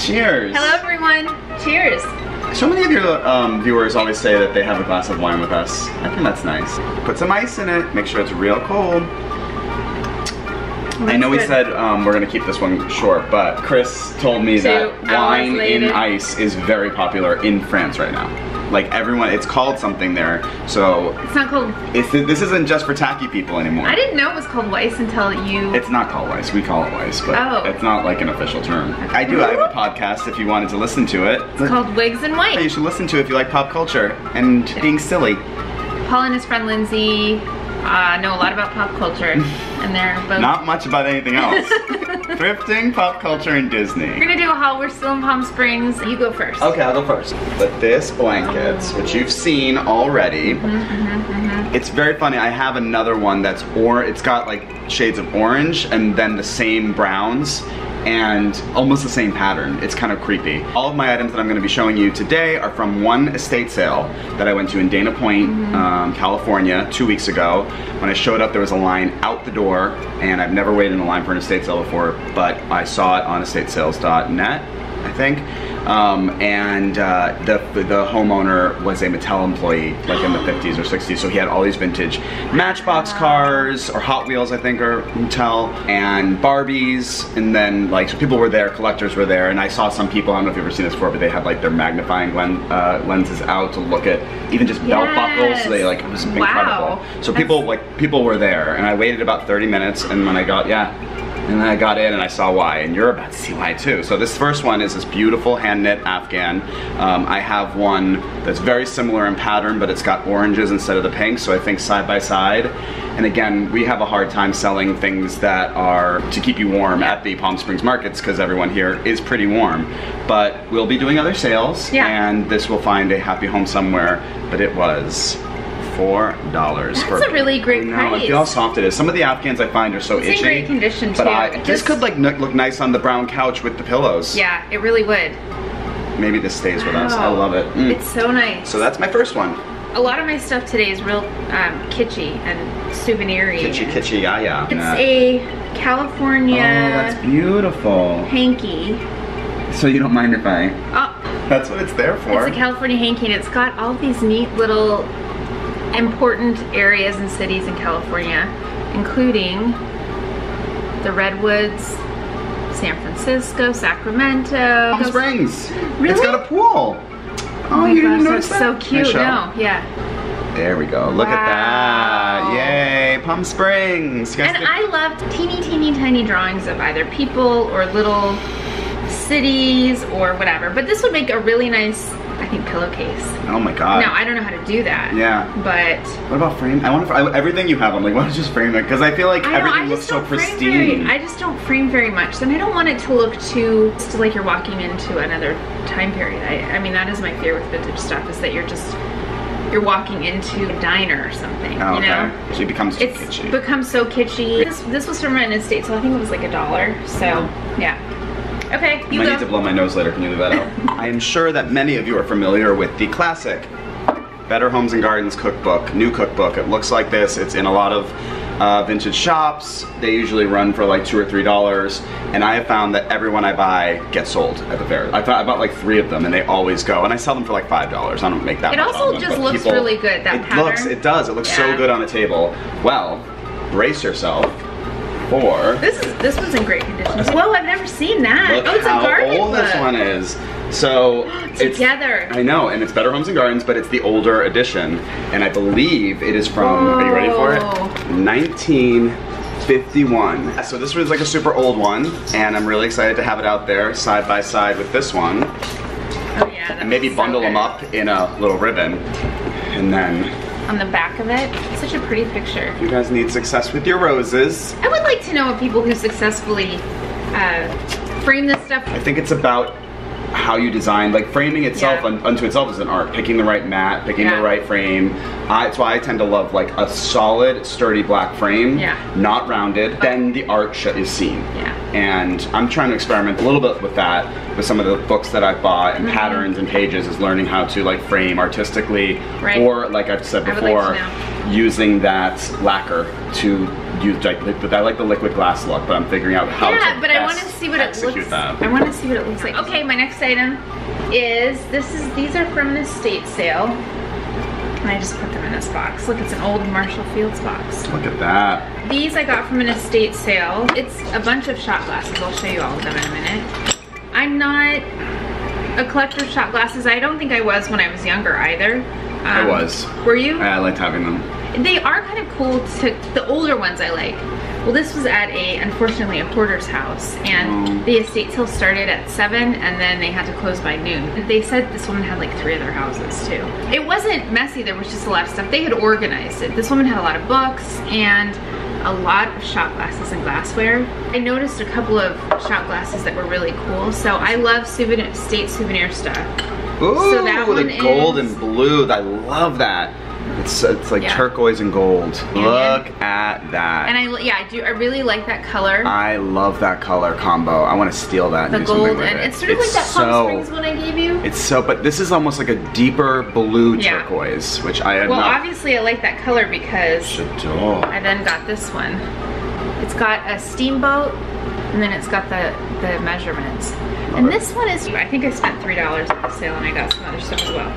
Cheers. Hello everyone. Cheers. So many of your viewers always say that they have a glass of wine with us. I think that's nice. Put some ice in it. Make sure it's real cold. I know we said we're gonna keep this one short, but Chris told me that wine in ice is very popular in France right now. Like everyone, it's called something there. So it's not called. This isn't just for tacky people anymore. I didn't know it was called Weiss until you. It's not called Weiss. We call it Weiss, but it's not like an official term. I have a podcast if you wanted to listen to it. It's called Wigs and White. You should listen to it if you like pop culture and being silly. Paul and his friend Lindsay know a lot about pop culture, and they're both not much about anything else. Thrifting, pop culture, and Disney. We're gonna do a haul. We're still in Palm Springs. You go first. Okay, I'll go first. But this blanket, which you've seen already, it's very funny. I have another one that's it's got like shades of orange and then the same browns and almost the same pattern. It's kind of creepy. All of my items that I'm going to be showing you today are from one estate sale that I went to in Dana Point, California 2 weeks ago. When I showed up, there was a line out the door, and I've never waited in a line for an estate sale before, but I saw it on estatesales.net, I think. The homeowner was a Mattel employee, like in the 50s or 60s, so he had all these vintage Matchbox cars, or Hot Wheels I think are Mattel, and Barbies, and then like, so people were there, collectors were there, and I saw some people, I don't know if you've ever seen this before, but they had like their magnifying lenses out to look at even just belt buckles, so they like, it was incredible. So people were there, and I waited about 30 minutes, and when I got, and then I got in and I saw why, and you're about to see why too. So this first one is this beautiful hand-knit Afghan. I have one that's very similar in pattern, but it's got oranges instead of the pink, so I think side by side. And again, we have a hard time selling things that are to keep you warm at the Palm Springs markets because everyone here is pretty warm. But we'll be doing other sales, and this will find a happy home somewhere, but it was $4. That's a really great price. Look how soft it is. Some of the Afghans I find are so itchy. It's in great condition too. But this could like look nice on the brown couch with the pillows. Yeah, it really would. Maybe this stays with us. I love it. It's so nice. So that's my first one. A lot of my stuff today is real kitschy and souvenir-y. Kitschy, yeah. It's a California. Oh, that's beautiful. Hanky. So you don't mind if I? That's what it's there for. It's a California hanky, and it's got all these neat little important areas and cities in California, including the Redwoods, San Francisco, Sacramento, Palm Springs. Really? It's got a pool. Oh, you didn't notice that? So cute. No, yeah. There we go. Look at that. Yay, Palm Springs. And I loved teeny tiny drawings of either people or little cities or whatever. But this would make a really nice, I think, pillowcase. Oh my god. Now, I don't know how to do that. Yeah. But what about frame? I want everything you have. I'm like, why don't you just frame it? Because I feel like everything looks so pristine. I just don't frame very much. And I don't want it to look too like you're walking into another time period. I mean, that is my fear with vintage stuff, is that you're walking into a diner or something. Oh, you know? So it becomes too kitschy. It's become so kitschy. This was from an estate, so I think it was like $1. So yeah. Okay, you go. I need to blow my nose later. Can you leave that out? I am sure that many of you are familiar with the classic Better Homes and Gardens cookbook, new cookbook. It looks like this. It's in a lot of vintage shops. They usually run for like $2 or $3, and I have found that every one I buy gets sold at the fair. I bought like 3 of them, and they always go, and I sell them for like $5. I don't make that much on them. It also just looks really good, that pattern. It does. It looks so good on the table. Well, brace yourself. This one's in great condition. Whoa, I've never seen that. Look it's how a garden old book. This one is. So together. I know, and it's Better Homes and Gardens, but it's the older edition, and I believe it is from. Are you ready for it? 1951. So this was like a super old one, and I'm really excited to have it out there side by side with this one. Oh yeah. And maybe bundle them up in a little ribbon, and then. On the back of it, such a pretty picture. You guys need success with your roses. I would like to know of people who successfully frame this stuff. I think it's about how you design, like framing itself unto itself is an art. Picking the right mat, picking the right frame. That's why I tend to love like a solid, sturdy black frame, not rounded. Then the art is seen. And I'm trying to experiment a little bit with that, with some of the books that I've bought, and patterns and pages, is learning how to like frame artistically, or like I've said before, using that lacquer to use like I like the liquid glass look, but I'm figuring out how to but I want to see what it looks. I want to see what it looks like. Okay, my next item is these are from an estate sale. And I just put them in this box. Look, it's an old Marshall Fields box. Look at that. These I got from an estate sale. It's a bunch of shot glasses. I'll show you all of them in a minute. I'm not a collector of shot glasses. I don't think I was when I was younger either. I was. Were you? I liked having them. They are kind of cool the older ones I like. Well, this was at unfortunately, a porter's house, and the estate sale started at 7, and then they had to close by noon. They said this woman had like 3 other houses too. It wasn't messy, there was just a lot of stuff. They had organized it. This woman had a lot of books and a lot of shot glasses and glassware. I noticed a couple of shot glasses that were really cool, so I love estate souvenir stuff. Ooh, so that one the gold and blue, I love that. It's like turquoise and gold. Look at that. And I really like that color. I love that color combo. I want to steal that and do something with it. It's sort of like that Palm Springs one I gave you. But this is almost like a deeper blue turquoise, which I had obviously I like that color because I then got this one. It's got a steamboat, and then it's got the measurements. And this one is, I think I spent $3 at the sale, and I got some other stuff as well.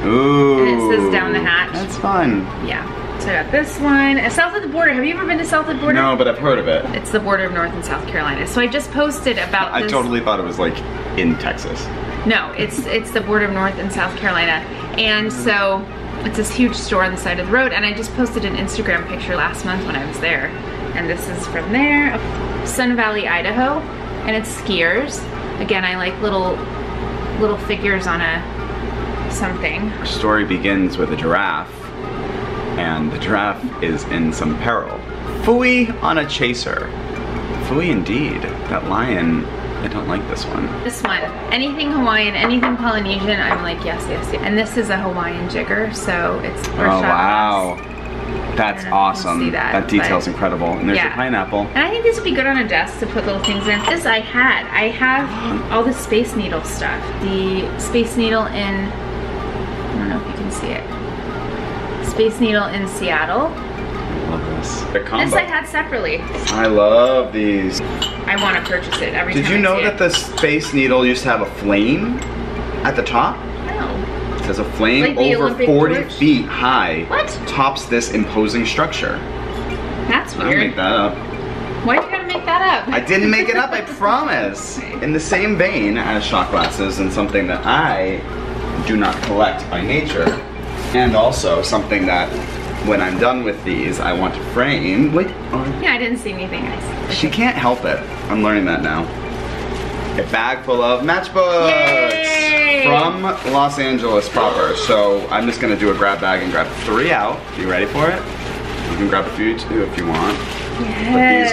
Ooh. And it says down the hatch. That's fun. Yeah. So I got this one. South of the border. Have you ever been to South of the border? No, but I've heard of it. It's the border of North and South Carolina. So I just posted about this. I totally thought it was like in Texas. No, it's the border of North and South Carolina. And so it's this huge store on the side of the road. And I just posted an Instagram picture last month when I was there. And this is from there. Sun Valley, Idaho. And it's skiers. Again, I like little figures on a something. Our story begins with a giraffe, and the giraffe is in some peril. Phooey on a chaser. Phooey indeed. That lion, I don't like this one. This one, anything Hawaiian, anything Polynesian, I'm like yes, yes, yes. And this is a Hawaiian jigger, so it's for shot glass. That's awesome. That detail's incredible. And there's a pineapple. And I think this would be good on a desk to put little things in. This I have all the Space Needle stuff. The Space Needle in, I don't know if you can see it. Space Needle in Seattle. I love this. This I had separately. I love these. I want to purchase it every time. Did you know that the Space Needle used to have a flame at the top? As a flame like over 40 feet high tops this imposing structure. That's weird. I didn't make that up. Why'd you gotta make that up? I didn't make it up, I promise. In the same vein as shot glasses and something that I do not collect by nature, and also something that when I'm done with these, I want to frame. Wait. Yeah, I didn't see anything nice. She can't help it. I'm learning that now. A bag full of matchbooks. Yay! From Los Angeles proper. So I'm just gonna do a grab bag and grab 3 out. You ready for it? You can grab a few too if you want. Yes.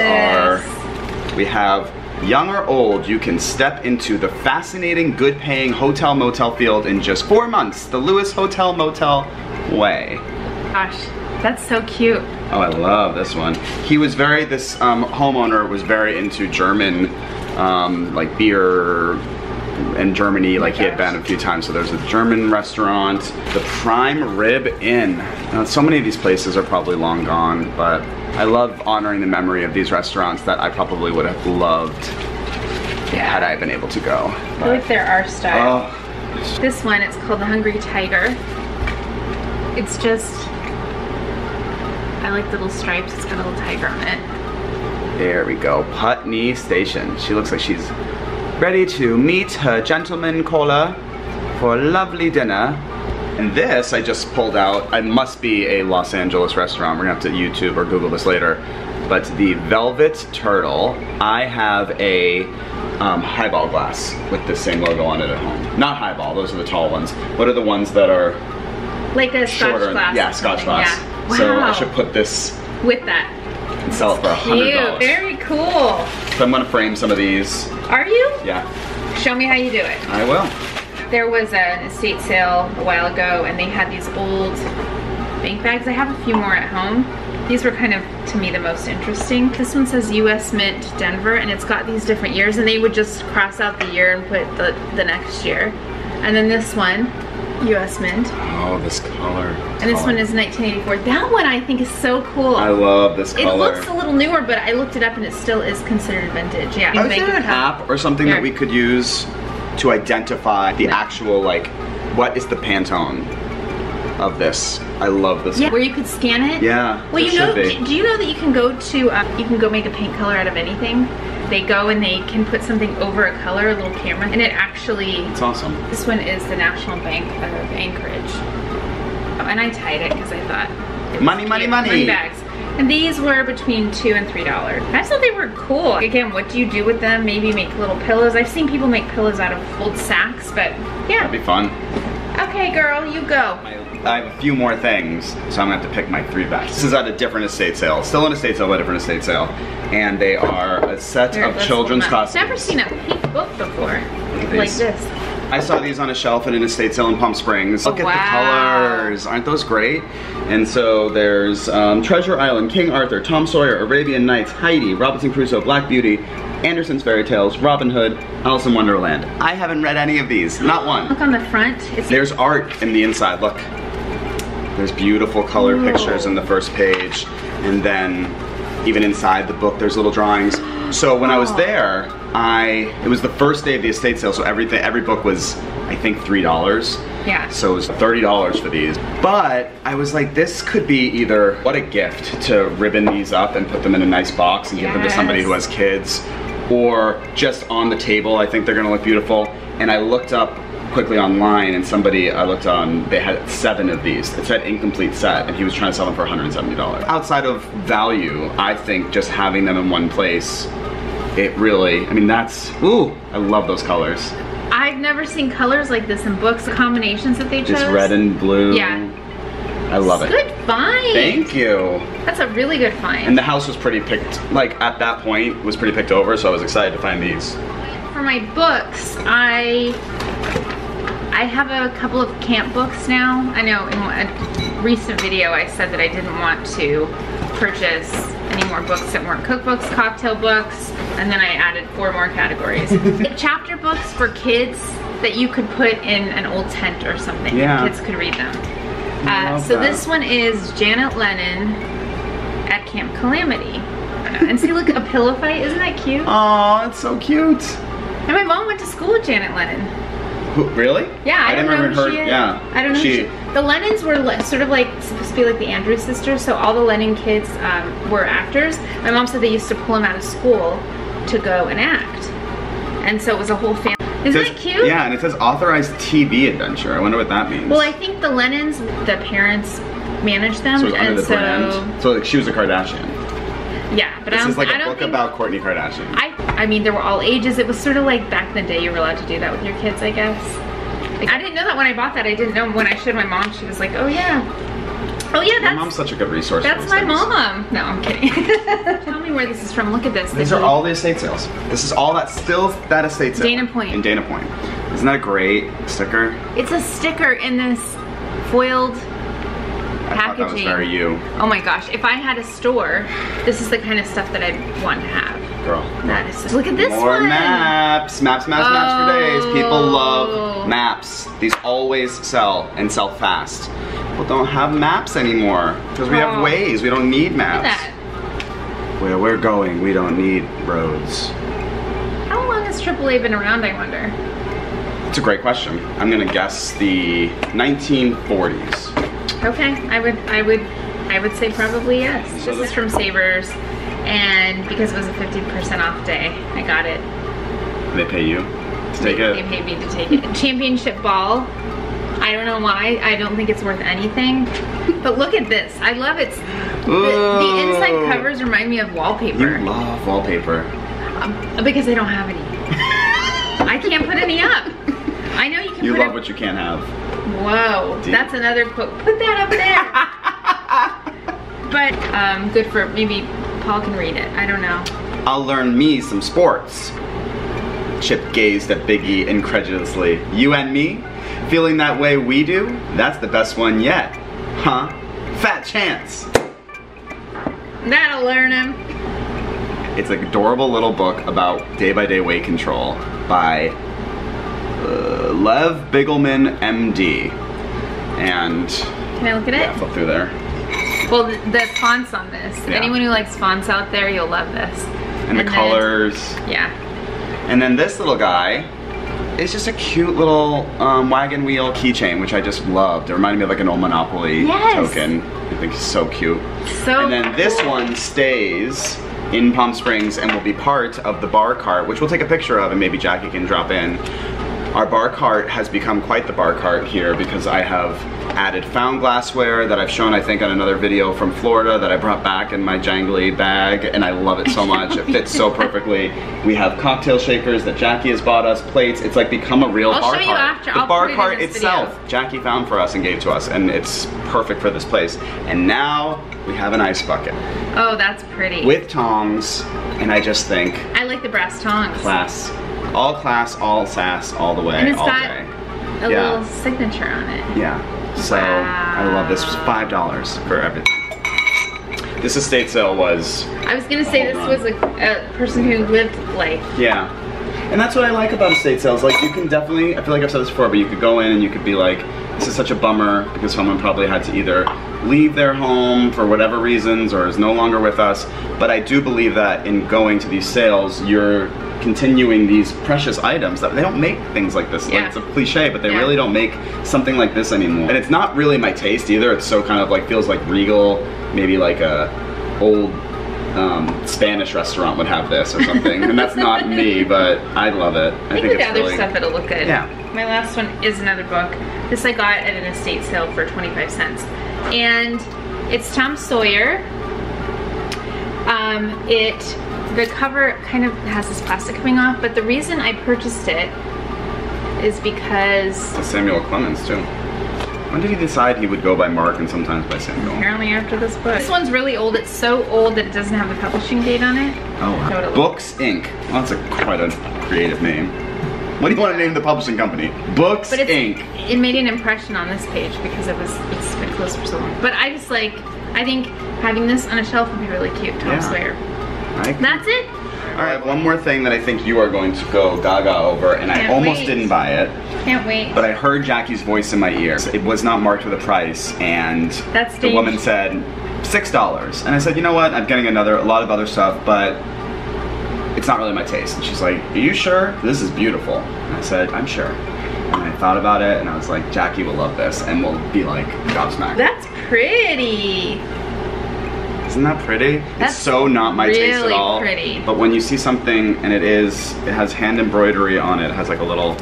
But these are, we have young or old, you can step into the fascinating, good paying hotel motel field in just 4 months. The Lewis Hotel Motel Way. Gosh, that's so cute. Oh, I love this one. He was very, this homeowner was very into German like beer in Germany, like he had been a few times. So there's a German restaurant, the Prime Rib Inn. Now, so many of these places are probably long gone, but I love honoring the memory of these restaurants that I probably would have loved had I been able to go. I feel like they're our style. Oh. This one, it's called the Hungry Tiger. It's just, I like the little stripes. It's got a little tiger on it. There we go, Putney Station. She looks like she's ready to meet her gentleman caller for a lovely dinner. And this I just pulled out. It must be a Los Angeles restaurant. We're gonna have to YouTube or Google this later. But the Velvet Turtle, I have a highball glass with the same logo on it at home. Not highball, those are the tall ones. What are the ones that are like a shorter? Scotch glass. Yeah, Scotch glass. Yeah. Wow. So I should put this with that and sell it for $100. Very cool. So I'm gonna frame some of these. Are you? Yeah. Show me how you do it. I will. There was an estate sale a while ago and they had these old bank bags. I have a few more at home. These were kind of, to me, the most interesting. This one says US Mint Denver and it's got these different years and they would just cross out the year and put the next year. And then this one, U.S. Mint. Oh, this color. And this one is 1984. That one I think is so cool. I love this color. It looks a little newer, but I looked it up and it still is considered vintage. Yeah. Is there an app or something that we could use to identify the actual, like, what is the Pantone of this? I love this. Yeah, where you could scan it. Yeah. Well, you know, do you know that you can go to, you can go make a paint color out of anything? They go and they can put something over a color, a little camera, and it actually... It's awesome. This one is the National Bank of Anchorage. Oh, and I tied it because I thought... Money, money, money! Money bags. And these were between $2 and $3. I just thought they were cool. Again, what do you do with them? Maybe make little pillows. I've seen people make pillows out of old sacks, but yeah. That'd be fun. Okay, girl, you go. I have a few more things, so I'm gonna have to pick my 3 bags. This is at a different estate sale. Still an estate sale, but a different estate sale. And they are a set of children's costumes. I've never seen a pink book before. Like this. I saw these on a shelf at an estate sale in Palm Springs. Look at the colors. Aren't those great? And so there's Treasure Island, King Arthur, Tom Sawyer, Arabian Nights, Heidi, Robinson Crusoe, Black Beauty, Anderson's Fairy Tales, Robin Hood, Alice in Wonderland. I haven't read any of these, not one. Look on the front. There's art in the inside, look. There's beautiful color pictures in the first page. And then even inside the book, there's little drawings. So when I was there, it was the first day of the estate sale, so every book was, I think, $3. Yeah. So it was $30 for these. But I was like, this could be either, what a gift to ribbon these up and put them in a nice box and give them to somebody who has kids, or just on the table. I think they're gonna look beautiful. And I looked up quickly online, and somebody I looked on, they had 7 of these. It said incomplete set, and he was trying to sell them for $170. Outside of value, I think just having them in one place, it really, I mean, that's, ooh, I love those colors. I've never seen colors like this in books, the combinations that they chose. It's red and blue. Yeah. I love it. Good find. Thank you. That's a really good find. And the house was pretty picked, like at that point, was pretty picked over, so I was excited to find these. For my books, I have a couple of camp books now. I know in a recent video I said that I didn't want to purchase any more books that weren't cookbooks, cocktail books, and then I added 4 more categories. Chapter books for kids that you could put in an old tent or something. Yeah. Kids could read them. So this one is Janet Lennon at Camp Calamity. And see, look, a pillow fight. Isn't that cute? Oh, it's so cute. And my mom went to school with Janet Lennon. Who, really? Yeah, I don't know who she is. Yeah. I don't know. The Lennons were sort of like supposed to be like the Andrews sisters, so all the Lennon kids were actors. My mom said they used to pull them out of school to go and act, and so it was a whole family. Isn't that cute? Yeah, and it says authorized TV adventure. I wonder what that means. Well, I think the Lennons, the parents managed them, so under the brand. So like she was a Kardashian. Yeah, but this is like a book about Kourtney Kardashian. I mean, there were all ages. It was sort of like back in the day you were allowed to do that with your kids, I guess. Like, I didn't know that when I bought that. I didn't know when I showed my mom. She was like, oh yeah. Oh yeah, that's... My mom's such a good resource. That's my mom. No, I'm kidding. Tell me where this is from. Look at this. These are all the estate sales. This is all that, still that estate sale. Dana Point. In Dana Point. Isn't that a great sticker? It's a sticker in this foiled packaging. I thought that was very you. Oh my gosh, if I had a store, this is the kind of stuff that I'd want to have. Girl. That is, look at this one. More maps. Maps, maps, maps for days. People love maps. These always sell and sell fast. People don't have maps anymore because we have ways. We don't need maps. Look at that. Where we're going, we don't need roads. How long has AAA been around, I wonder? It's a great question. I'm gonna guess the 1940s. Okay, I would say probably yes. This is from Savers, and because it was a 50% off day, I got it. They pay you to take it? They paid me to take it. Championship ball. I don't know why. I don't think it's worth anything. But look at this. I love it. The inside covers remind me of wallpaper. You love wallpaper. Because I don't have any. I can't put any up. I know you can. You love what you can't have. Whoa, that's another quote. Put that up there. But good for, maybe Paul can read it. I don't know. I'll learn me some sports. Chip gazed at Biggie incredulously. You and me? Feeling that way we do? That's the best one yet. Huh? Fat chance. That'll learn him. It's an adorable little book about day-by-day weight control by Lev Bigelman, MD. And can I look at it? Yeah, flip through there. Well, the fonts on this. Yeah. Anyone who likes fonts out there, you'll love this. And the colors. Yeah. And then this little guy is just a cute little wagon wheel keychain, which I just loved. It reminded me of like an old Monopoly token. I think it's so cute. And then this one stays in Palm Springs and will be part of the bar cart, which we'll take a picture of and maybe Jackie can drop in. Our bar cart has become quite the bar cart here because I have added found glassware that I've shown, I think, on another video from Florida that I brought back in my jangly bag, and I love it so much. It fits so perfectly. We have cocktail shakers that Jackie has bought us, plates. It's like become a real bar cart. I'll show you after. The bar cart itself, Jackie found for us and gave to us, and it's perfect for this place. And now we have an ice bucket. Oh, that's pretty. With tongs, and I just think... I like the brass tongs. Class, all sass, all the way, and it's all got day. A little signature on it. Yeah. So I love this. It was $5 for everything. This estate sale was. I was gonna say this was a person who lived life. Yeah. And that's what I like about estate sales. Like you can definitely, I feel like I've said this before, but you could go in and you could be like, this is such a bummer because someone probably had to either leave their home for whatever reasons or is no longer with us. But I do believe that in going to these sales, you're continuing these precious items that they don't make things like this. Like, it's a cliche, but they really don't make something like this anymore. And it's not really my taste either. It's so kind of like, feels like regal, maybe like a old Spanish restaurant would have this or something. And that's not me, but I love it. I think with it's other really, stuff it'll look good. Yeah. My last one is another book. This I got at an estate sale for 25 cents. And it's Tom Sawyer. The cover kind of has this plastic coming off, but the reason I purchased it is because... It's Samuel Clemens too. When did he decide he would go by Mark and sometimes by Samuel? Apparently after this book. This one's really old. It's so old that it doesn't have the publishing date on it. Oh, wow. Books Inc. Well, that's quite a creative name. What do you want to name the publishing company? Books Inc. It made an impression on this page because it's been closed for so long. But I just like, I think having this on a shelf would be really cute. Tom Sawyer. That's it. All right, one more thing that I think you are going to go gaga over, and I almost didn't buy it. Can't wait. But I heard Jackie's voice in my ear. It was not marked with a price, and the woman said $6. And I said, you know what? I'm getting a lot of other stuff, but it's not really my taste. And she's like, are you sure? This is beautiful. And I said, I'm sure. And I thought about it, and I was like, Jackie will love this, and we'll be like gobsmacked. That's pretty. Isn't that pretty? It's so not my taste at all. Pretty. But when you see something and it has hand embroidery on it, it has like a little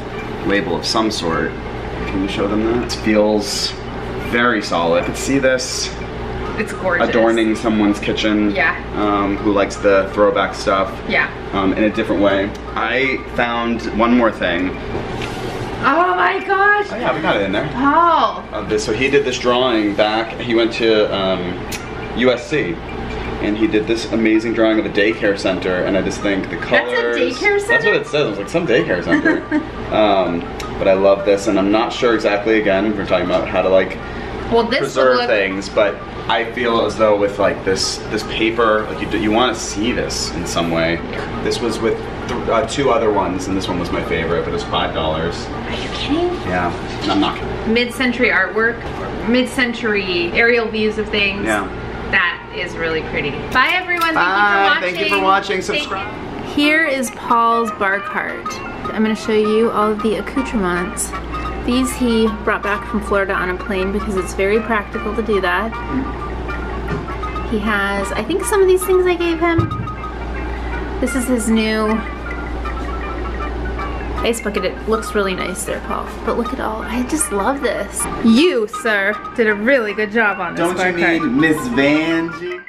label of some sort. Can you show them that? It feels very solid. You can see this. It's gorgeous. Adorning someone's kitchen. Yeah. Who likes the throwback stuff. Yeah. In a different way. I found one more thing. Oh my gosh. Oh yeah, we got it in there. Paul. So he did this drawing back. He went to USC, and he did this amazing drawing of a daycare center, and I just think the colors... That's a daycare center? That's what it says. It was like some daycare center. But I love this, and I'm not sure exactly, again, we're talking about how to like preserve things, but I feel as though with like this paper, like you want to see this in some way. Yeah. This was with two other ones, and this one was my favorite, but it was $5. Are you kidding? Yeah, I'm not kidding. Mid-century artwork, mid-century aerial views of things. Yeah. That is really pretty. Bye everyone, thank you for watching. Thank you for watching, subscribe. Here is Paul's bar cart. I'm gonna show you all of the accoutrements. These he brought back from Florida on a plane because it's very practical to do that. He has, I think some of these things I gave him. This is his new ice bucket. It looks really nice there, Paul. But look at all, I just love this. You, sir, did a really good job on this bar cart. Don't you mean Miss Vanjie?